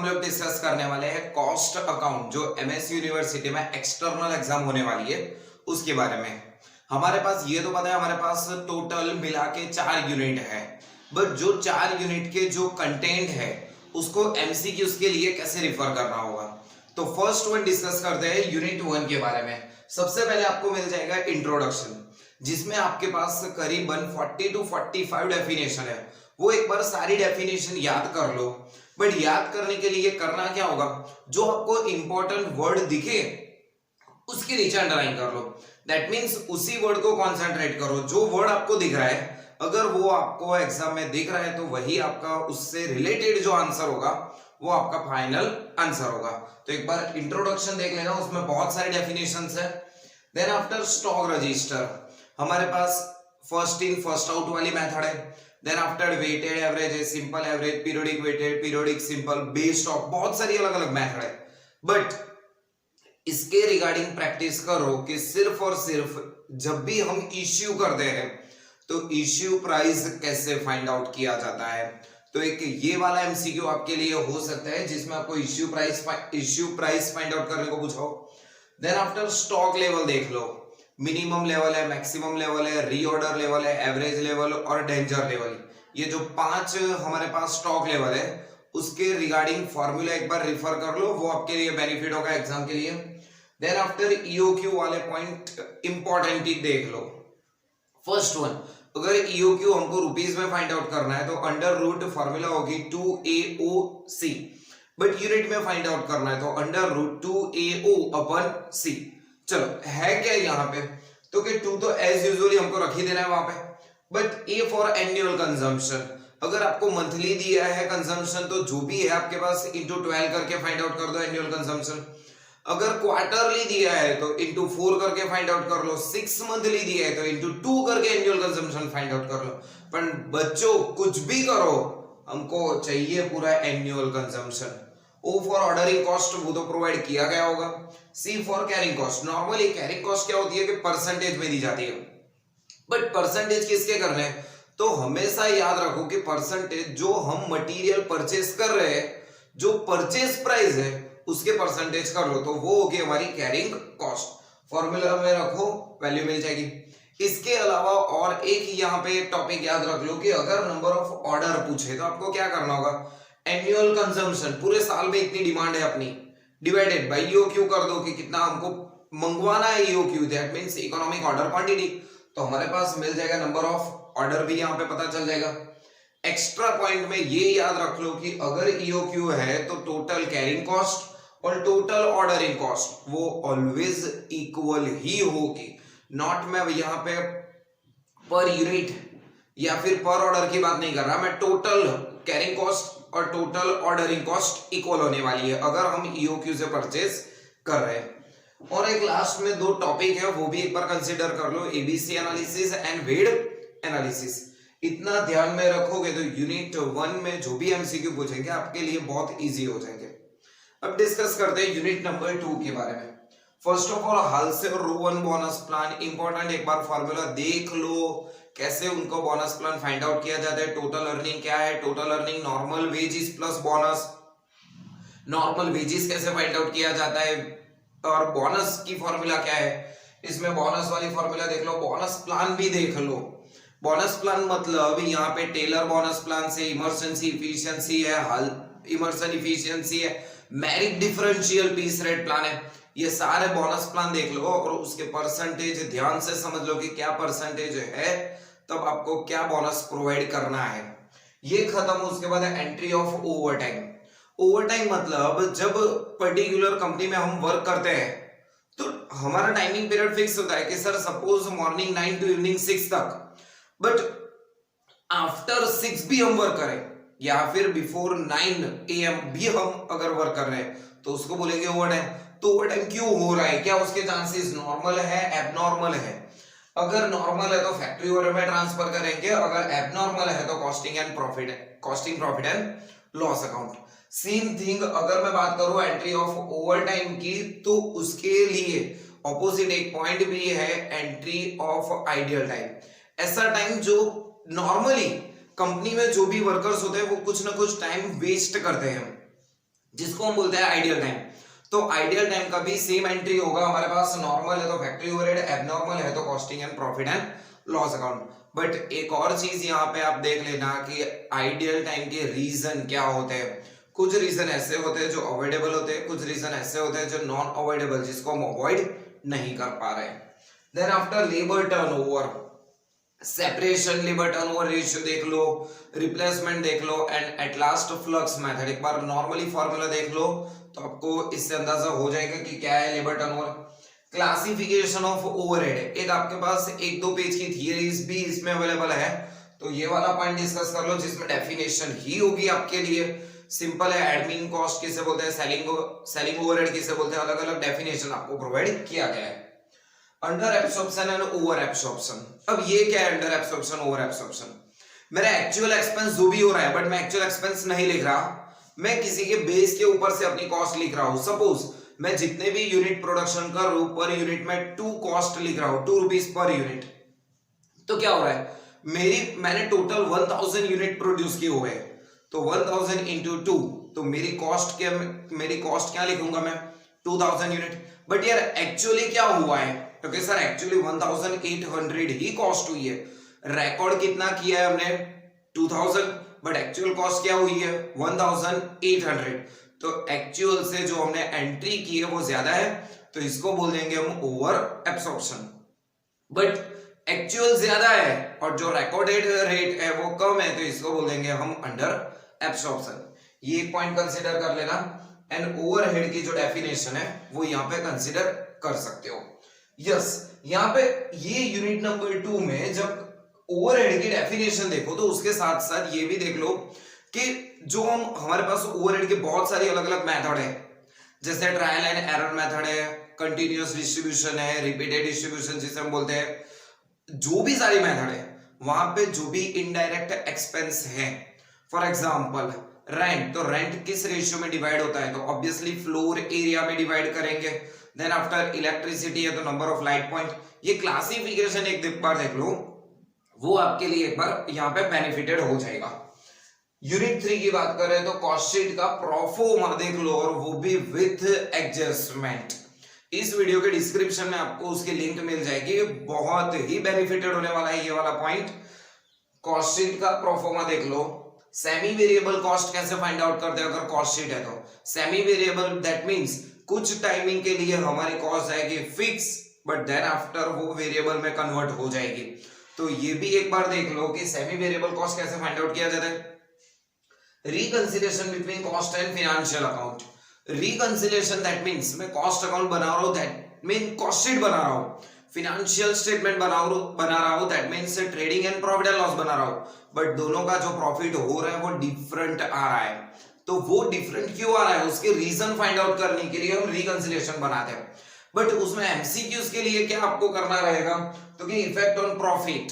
हम लोग डिस्कस करने वाले हैं कॉस्ट अकाउंट जो एमएस यूनिवर्सिटी में एक्सटर्नल एग्जाम होने वाली है उसके बारे में। हमारे पास ये तो पता है हमारे पास टोटल मिला के 4 यूनिट है, बट जो 4 यूनिट के जो कंटेंट है उसको एमसीक्यूज के लिए कैसे रिफर करना होगा। तो फर्स्ट वन डिस्कस करते हैं यूनिट 1 के बारे में। सबसे पहले आपको मिल जाएगा इंट्रोडक्शन, जिसमें आपके पास करीबन 40 to 45 डेफिनेशन है। वो एक बार सारी डेफिनेशन याद कर लो, बट याद करने के लिए करना क्या होगा, जो आपको इंपॉर्टेंट वर्ड दिखे उसके नीचे अंडरलाइन कर लो। दैट मींस उसी वर्ड को कॉन्सेंट्रेट करो। जो वर्ड आपको दिख रहा है अगर वो आपको एग्जाम में दिख रहा है तो वही आपका उससे रिलेटेड जो आंसर होगा वो आपका फाइनल आंसर होगा। तो एक बार इंट्रोडक्शन देख लेना, उसमें बहुत सारे डेफिनेशंस है। देन आफ्टर स्टॉक रजिस्टर हमारे पास फर्स्ट इन फर्स्ट आउट वाली मेथड है। देन आफ्टर वेटेड एवरेज है, simple average, periodic weighted, periodic simple, base stock, बहुत सारी अलग अलग मेथड है। बट इसके रिगार्डिंग प्रैक्टिस करो कि सिर्फ और सिर्फ जब भी हम इश्यू करते हैं तो इश्यू प्राइस कैसे फाइंड आउट किया जाता है। तो एक ये वाला एमसीक्यू आपके लिए हो सकता है जिसमें आपको इश्यू प्राइस फाइंड आउट करने को पूछा हो। देन आफ्टर स्टॉक लेवल देख लो, मिनिमम लेवल है, मैक्सिमम लेवल है, रीऑर्डर लेवल है, एवरेज लेवल और डेंजर लेवल। ये जो 5 हमारे पास स्टॉक लेवल है उसके रिगार्डिंग फॉर्मूला एक बार रिफर कर लो, वो आपके लिए बेनिफिट होगा एग्जाम के लिए। देन आफ्टर ईओक्यू वाले पॉइंट इंपॉर्टेंट देख लो। फर्स्ट वन, अगर ईओक्यू हमको रुपीस में फाइंड आउट करना है तो अंडर रूट फॉर्मूला होगी 2AOC, बट यूनिट में फाइंड आउट करना है तो अंडर रूट 2AO/C। चलो है क्या यहाँ पे, तो कि 2 तो एज यूजुअली हमको रख ही देना है वहां पे, but A for annual consumption. अगर आपको मंथली दिया है कंजम्पशन तो जो भी है आपके पास इंटू 12 करके फाइंड आउट कर दो एनुअल कंजम्पशन। अगर क्वार्टरली दिया है तो इंटू 4 करके फाइंड आउट कर लो। 6 मंथली दिया है तो इंटू 2 करके एनुअल कंजम्पशन फाइंड आउट कर लो। पर बच्चों कुछ भी करो, हमको चाहिए पूरा annual consumption. O for ordering cost वो तो प्रोवाइड किया गया होगा। C for carrying cost, normally carrying cost क्या होती है कि परसेंटेज में दी जाती है, बट परसेंटेज किसके करने हैं तो हमेशा याद रखो कि परसेंटेज जो हम मटेरियल परचेस कर रहे हैं, जो परचेस प्राइस है उसके परसेंटेज कर लो तो वो होगी हमारी कैरिंग कॉस्ट। फॉर्मूला में रखो, वैल्यू मिल जाएगी। इसके अलावा और एक यहाँ पे टॉपिक याद रख लो कि अगर नंबर ऑफ ऑर्डर पूछे तो आपको क्या करना होगा, एनुअल कंजम्पशन पूरे साल में इतनी डिमांड है अपनी, डिवाइडेड बाय ईओक्यू कर दो कि कितना हमको मंगवाना है EOQ, that means economic order quantity. तो हमारे पास मिल जाएगा नंबर ऑफ ऑर्डर भी यहाँ पे पता चल जाएगा। एक्स्ट्रा पॉइंट में ये याद रख लो कि अगर ईओक्यू है तो टोटल कैरिंग कॉस्ट और टोटल ऑर्डरिंग कॉस्ट वो ऑलवेज इक्वल ही होगी। नॉट मैं यहाँ पे पर यूनिट या फिर पर ऑर्डर की बात नहीं कर रहा, मैं टोटल कैरिंग कॉस्ट और टोटल ऑर्डरिंग कॉस्ट इक्वल होने वाली है अगर हम ईओक्यू से परचेस कर रहे हैं। और एक लास्ट में 2 टॉपिक है वो भी एक बार कंसीडर कर लो, ABC analysis and weight analysis. इतना ध्यान में रखोगे तो यूनिट 1 में जो भी एमसीक्यू पूछेंगे आपके लिए बहुत इजी हो जाएंगे। अब डिस्कस करते हैं यूनिट नंबर 2 के बारे में। फर्स्ट ऑफ ऑल हाल से और रो 1 बोनस प्लान इंपॉर्टेंट, एक बार फॉर्मूला देख लो कैसे उनको बोनस प्लान फाइंड आउट किया जाता है। टोटल अर्निंग क्या है, total earning normal wages plus bonus, normal wages कैसे फाइंड आउट किया जाता है और बोनस की फॉर्मूला क्या है। इसमें बोनस वाली फॉर्मूला देख लो, बोनस प्लान भी देख लो। बोनस प्लान मतलब यहाँ पे टेलर बोनस प्लान से इमर्जेंसी इफिशियंसी है, हल इमर्सन इफिशियंसी है, merit differential piece rate plan है। ये सारे बोनस प्लान देख लो और उसके परसेंटेज ध्यान से समझ लो कि क्या परसेंटेज है तब आपको क्या बोनस प्रोवाइड करना है। ये खत्म, उसके बाद entry of over time. Over time मतलब जब पर्टिकुलर कंपनी में हम वर्क करते हैं तो हमारा टाइमिंग पीरियड फिक्स होता है कि sir suppose morning 9 to evening 6 तक, बट आफ्टर 6 भी हम वर्क करें या फिर बिफोर 9 AM भी हम अगर वर्क कर रहे हैं तो उसको बोलेंगे ओवर टाइम। तो ओवर टाइम क्यों हो रहा है, क्या उसके चांसेस नॉर्मल है एबनॉर्मल है। अगर नॉर्मल है तो फैक्ट्री ओवर में ट्रांसफर करेंगे, अगर एबनॉर्मल है तो costing profit and loss account. Same thing अगर मैं बात करूं एंट्री ऑफ ओवर टाइम की तो उसके लिए ऑपोजिट एक पॉइंट भी है, एंट्री ऑफ आइडियल टाइम। ऐसा टाइम जो नॉर्मली कंपनी में जो भी वर्कर्स होते हैं वो कुछ ना कुछ टाइम वेस्ट करते हैं, जिसको हम बोलते हैं आइडियल टाइम। तो आइडियल टाइम का भी सेम एंट्री होगा हमारे पास, नॉर्मल है तो फैक्ट्री ओवरहेड, एबनॉर्मल है तो costing and profit and loss account. But एक और चीज यहाँ पे आप देख लेना कि आइडियल टाइम के रीजन क्या होते हैं। कुछ रीजन ऐसे होते हैं जो अवॉइडेबल होते हैं, कुछ रीजन ऐसे होते हैं जो नॉन अवॉइडेबल, जिसको हम अवॉइड नहीं कर पा रहे हैं। Then after labour turnover, separation labour turnover ratio देख लो, रिप्लेसमेंट देख लो and at last flux method. एक बार नॉर्मली फॉर्मूला देख लो तो आपको इससे अंदाजा हो जाएगा कि क्या है labour turnover. Classification of overhead, एक आपके पास 1-2 पेज की थियरीज भी इसमें अवेलेबल है, तो ये वाला पॉइंट डिस्कस कर लो जिसमें डेफिनेशन ही होगी आपके लिए। सिंपल है, एडमिन कॉस्ट किसे बोलते हैं, सेलिंग ओवरहेड किसे बोलते हैं, अलग अलग डेफिनेशन आपको प्रोवाइड किया गया है। Under absorption and over absorption, अब ये क्या है अंडर एब्सॉर्प्शन ओवर एब्सॉर्प्शन? मेरा एक्चुअल एक्सपेंस जो भी हो रहा है, बट मैं एक्चुअल एक्सपेंस नहीं लिख रहा, मैं किसी के बेस के ऊपर से अपनी कॉस्ट लिख रहा हूं। सपोज मैं जितने भी यूनिट प्रोडक्शन कर रहा हूं, पर यूनिट में 2 कॉस्ट लिख रहा हूं, 2 रुपीज पर यूनिट। तो क्या हो रहा है, मैंने टोटल 1000 यूनिट प्रोड्यूस किए हुए, तो 1000 इंटू 2, तो मेरी कॉस्ट क्या लिखूंगा मैं, 2000 यूनिट। बट यार एक्चुअली क्या हुआ है, क्योंकि सर एक्चुअली 1800 ही कॉस्ट हुई है, रिकॉर्ड कितना किया है हमने 2000, बट एक्चुअल कॉस्ट क्या हुई है 1800। तो एक्चुअल से जो हमने एंट्री की है वो ज्यादा है, तो इसको बोल देंगे हम ओवर एब्सॉर्प्शन। बट एक्चुअल ज्यादा है और जो रिकॉर्डेड रेट है वो कम है, तो इसको बोल देंगे हम अंडर एब्सॉर्प्शन। ये एक पॉइंट कंसीडर कर लेना। एंड ओवरहेड की जो डेफिनेशन है वो यहाँ पे कंसीडर कर सकते हो। यस, यहाँ पे ये यूनिट नंबर 2 में जब ओवरहेड की डेफिनेशन देखो तो उसके साथ साथ ये भी देख लो कि जो हमारे पास ओवरहेड के बहुत सारी अलग अलग मेथड है, जैसे ट्रायल एंड एरर मेथड है, कंटिन्यूअस डिस्ट्रीब्यूशन है, रिपीटेड डिस्ट्रीब्यूशन जिसे हम बोलते हैं, जो भी सारी मेथड है वहां पे जो भी इनडायरेक्ट एक्सपेंस है, फॉर एग्जांपल रेंट, तो रेंट किस रेशियो में डिवाइड होता है, तो ऑब्वियसली फ्लोर एरिया में डिवाइड करेंगे। देन आफ्टर इलेक्ट्रिसिटी है तो नंबर ऑफ लाइट पॉइंट। ये क्लासिफिकेशन एक बार देख लो, वो आपके लिए एक बार यहाँ पे बेनिफिटेड हो जाएगा। यूनिट 3 की बात करें तो कॉस्ट शीट का प्रोफोर्मा देख लो, और वो भी विथ एडजस्टमेंट। इस वीडियो के डिस्क्रिप्शन में आपको उसकी लिंक मिल जाएगी, बहुत ही बेनिफिटेड होने वाला है ये वाला पॉइंट। कॉस्ट शीट का प्रोफोर्मा देख लो। सेमी वेरिएबल कॉस्ट कैसे फाइंड आउट करते हैं अगर कॉस्ट शीट है तो, सेमी वेरिएबल दैट मींस कुछ टाइमिंग के लिए हमारी कॉस्ट आएगी फिक्स, बट देन आफ्टर वो वेरिएबल में कन्वर्ट हो जाएगी। तो ये भी एक बार देख लो कि सेमी वेरिएबल कॉस्ट कैसे फाइंड आउट किया जाता है। Reconciliation between cost and financial account. Reconciliation that means मैं कॉस्ट अकाउंट बना रहा हूं, दैट मीन कॉस्ट शीट बना रहा हूं, फाइनेंशियल स्टेटमेंट बना रहा हूं, that means trading and profit and loss बना रहा हूं, बट दोनों का जो प्रॉफिट हो रहा है वो डिफरेंट आ रहा है। तो वो डिफरेंट क्यों आ रहा है, उसके रीजन फाइंड आउट करने के लिए हम रिकंसिलिएशन बनाते हैं। बट उसमें एमसीक्यूज के लिए क्या आपको करना रहेगा, तो कि इफेक्ट ऑन प्रॉफिट,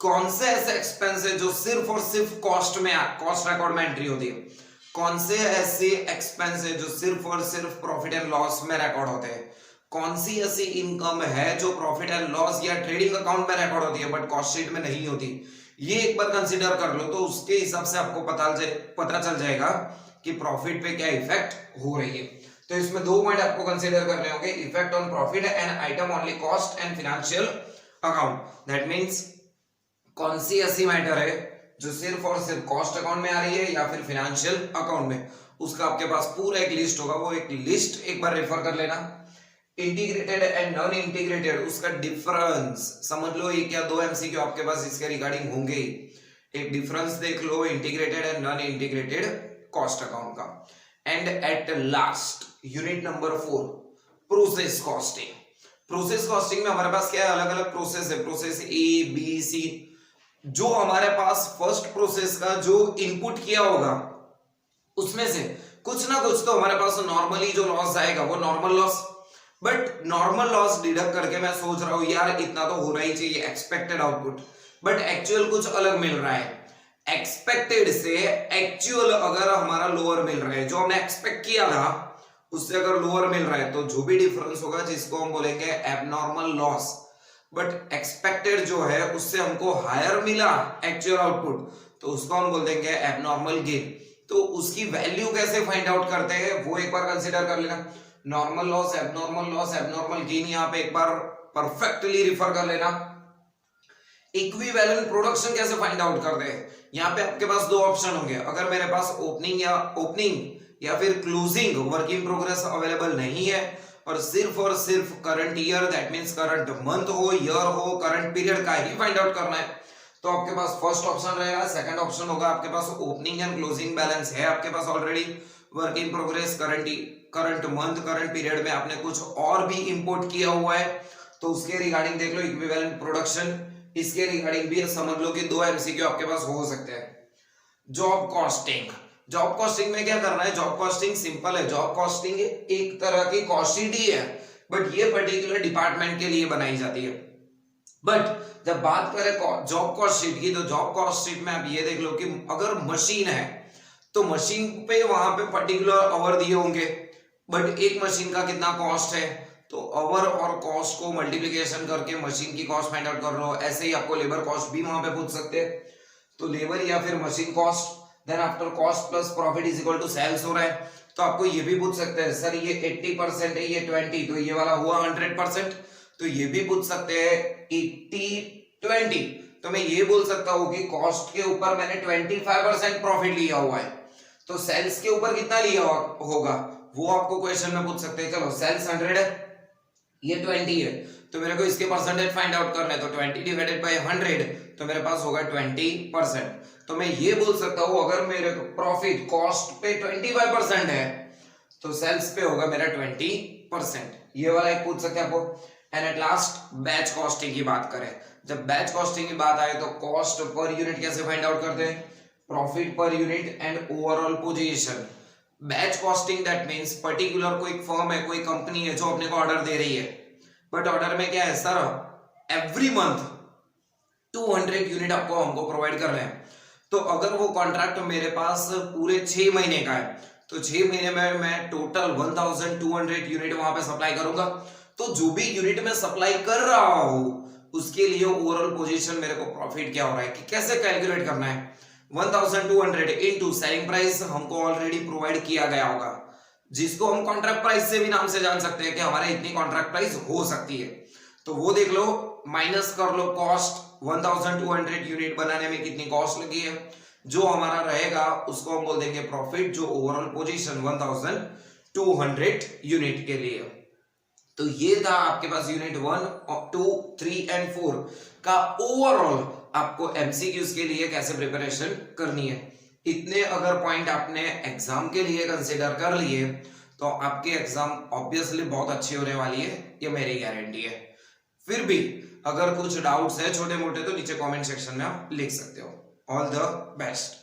कौन से ऐसे एक्सपेंस है जो सिर्फ और सिर्फ कॉस्ट रिकॉर्ड में एंट्री होती है, कौन से ऐसे एक्सपेंस है जो सिर्फ और सिर्फ प्रॉफिट एंड लॉस में रिकॉर्ड होते हैं, कौन सी ऐसी इनकम है जो प्रॉफिट एंड लॉस या ट्रेडिंग अकाउंट में रिकॉर्ड होती है बट कॉस्ट शीट में नहीं होती। ये एक बार कंसीडर कर लो, तो उसके हिसाब से आपको पता चल जाएगा कि प्रॉफिट पे क्या इफेक्ट हो रही है। तो इसमें 2 पॉइंट आपको कंसीडर करने होंगे, effect on profit and item only cost and financial account. That means कौन सी ऐसी मैटर है जो सिर्फ और सिर्फ कॉस्ट अकाउंट में आ रही है या फिर फाइनेंशियल अकाउंट में, उसका आपके पास पूरा एक लिस्ट होगा, वो एक लिस्ट एक बार रेफर कर लेना। इंटीग्रेटेड एंड नॉन इंटीग्रेटेड, उसका डिफरेंस समझ लो, 1 या 2 एमसीक्यू आपके पास इसके रिगार्डिंग होंगे। एक डिफरेंस देख लो integrated and non integrated cost account का। And at last unit number 4 process costing. Process costing में हमारे पास क्या है, अलग अलग प्रोसेस है, प्रोसेस ए बी सी। जो हमारे पास फर्स्ट प्रोसेस का जो इनपुट किया होगा उसमें से कुछ ना कुछ तो हमारे पास नॉर्मली जो लॉस आएगा वो normal loss, but normal loss deduct करके मैं सोच रहा हूं यार इतना तो होना ही चाहिए एक्सपेक्टेड आउटपुट, बट एक्चुअल कुछ अलग मिल रहा है। एक्सपेक्टेड से एक्चुअल अगर हमारा लोअर मिल रहा है, जो हमने एक्सपेक्ट किया था उससे अगर लोअर मिल रहा है, तो जो भी डिफरेंस होगा जिसको हम बोलेंगे एबनॉर्मल लॉस, बट एक्सपेक्टेड जो है उससे हमको हायर मिला एक्चुअल आउटपुट, तो उसको हम बोल देंगे एबनॉर्मल गेन। तो उसकी वैल्यू कैसे फाइंड आउट करते हैं वो एक बार कंसिडर कर लेना। नॉर्मल लॉस, एबनॉर्मल गेन यहाँ पे एक बार परफेक्टली रिफर कर लेना। इक्विवेलेंट प्रोडक्शन कैसे फाइंड आउट करते हैं, यहाँ पे आपके पास दो ऑप्शन होंगे। अगर मेरे पास ओपनिंग या फिर closing work in progress available नहीं है और सिर्फ current year, that means current month हो, ईयर हो, करंट पीरियड का ही फाइंड आउट करना है, तो आपके पास फर्स्ट ऑप्शन रहेगा। सेकंड ऑप्शन होगा आपके पास ओपनिंग एंड क्लोजिंग बैलेंस है आपके पास already, work in progress, current month, current period में आपने कुछ और भी इंपोर्ट किया हुआ है तो उसके रिगार्डिंग देख लो इक्विवेलेंट प्रोडक्शन। इसके रिगार्डिंग भी समझ लो कि दो एमसीक्यू आपके पास हो सकते हैं। जॉब कॉस्टिंग में क्या करना है, जॉब कॉस्टिंग सिंपल है। जॉब कॉस्टिंग एक तरह की कॉस्ट शीट ही है, बट ये पर्टिकुलर डिपार्टमेंट के लिए बनाई जाती है। बट जब बात करें जॉब कॉस्ट शीट की, तो जॉब कॉस्ट शीट में आप ये देख लो कि अगर मशीन है तो मशीन पे वहां पे पर्टिकुलर आवर दिए होंगे, बट एक मशीन का कितना कॉस्ट है, तो आवर और कॉस्ट को मल्टीप्लिकेशन करके मशीन की कॉस्ट फाइंड आउट कर रहे हो। ऐसे ही आपको लेबर कॉस्ट भी वहां पे पूछ सकते हैं, तो लेबर या फिर machine cost, then after cost plus profit is equal to sales हो रहा है। तो आपको ये भी पूछ सकते हैं सर ये 80% है, ये 20, तो ये वाला हुआ 100%। तो ये भी पूछ सकते हैं 80-20, तो मैं ये बोल सकता हूँ कि कॉस्ट के ऊपर मैंने 25% प्रॉफिट लिया हुआ है, तो सेल्स के ऊपर कितना लिया होगा वो आपको क्वेश्चन में पूछ सकते हैं। चलो सेल्स 100 है, ये 20 है, तो मेरे को इसके परसेंटेज फाइंड आउट करना है, तो 20 डिवाइडेड बाय 100, तो मेरे पास होगा 20%। तो मैं ये बोल सकता हूँ अगर मेरे प्रॉफिट कॉस्ट पे 25% है तो सेल्स पे होगा मेरा 20%। ये वाला एक पूछ सकते हैं आपको। And at last batch costing की बात करें, जब बैच कॉस्टिंग की बात आए तो कॉस्ट पर यूनिट कैसे फाइंड आउट करते हैं, profit per unit and overall position. Batch costing that means particular कोई फर्म है, कोई कंपनी है जो अपने को ऑर्डर दे रही है, बट ऑर्डर में क्या है सर एवरी मंथ 200 यूनिट आपको हमको प्रोवाइड कर रहे हैं। तो अगर वो कॉन्ट्रैक्ट मेरे पास पूरे 6 महीने का है तो 6 महीने में मैं टोटल 1200 यूनिट वहां पे सप्लाई करूंगा। तो जो भी यूनिट में सप्लाई कर रहा हूं उसके लिए ओवरऑल पोजीशन मेरे को प्रॉफिट क्या हो रहा है कि कैसे कैलकुलेट करना है। 1200 इनटू सेलिंग प्राइस हमको ऑलरेडी प्रोवाइड किया गया होगा, जिसको हम कॉन्ट्रैक्ट प्राइस से भी नाम से जान सकते हैं कि हमारे इतनी कॉन्ट्रैक्ट प्राइस हो सकती है। तो वो देख लो, माइनस कर लो कॉस्ट, 1200 यूनिट बनाने में कितनी कॉस्ट लगी है, जो हमारा रहेगा उसको हम बोल देंगे प्रॉफिट, जो ओवरऑल पोजीशन 1200 यूनिट के लिए। तो ये था आपके पास यूनिट 1, 2, 3 एंड 4 का ओवरऑल आपको एमसीक्यूज के लिए कैसे प्रिपरेशन करनी है। इतने अगर पॉइंट आपने एग्जाम के लिए कंसिडर कर लिए तो आपके एग्जाम ऑब्वियसली बहुत अच्छी होने वाली है, ये मेरी गारंटी है। फिर भी अगर कुछ डाउट्स है छोटे मोटे तो नीचे कमेंट सेक्शन में आप लिख सकते हो। All the best.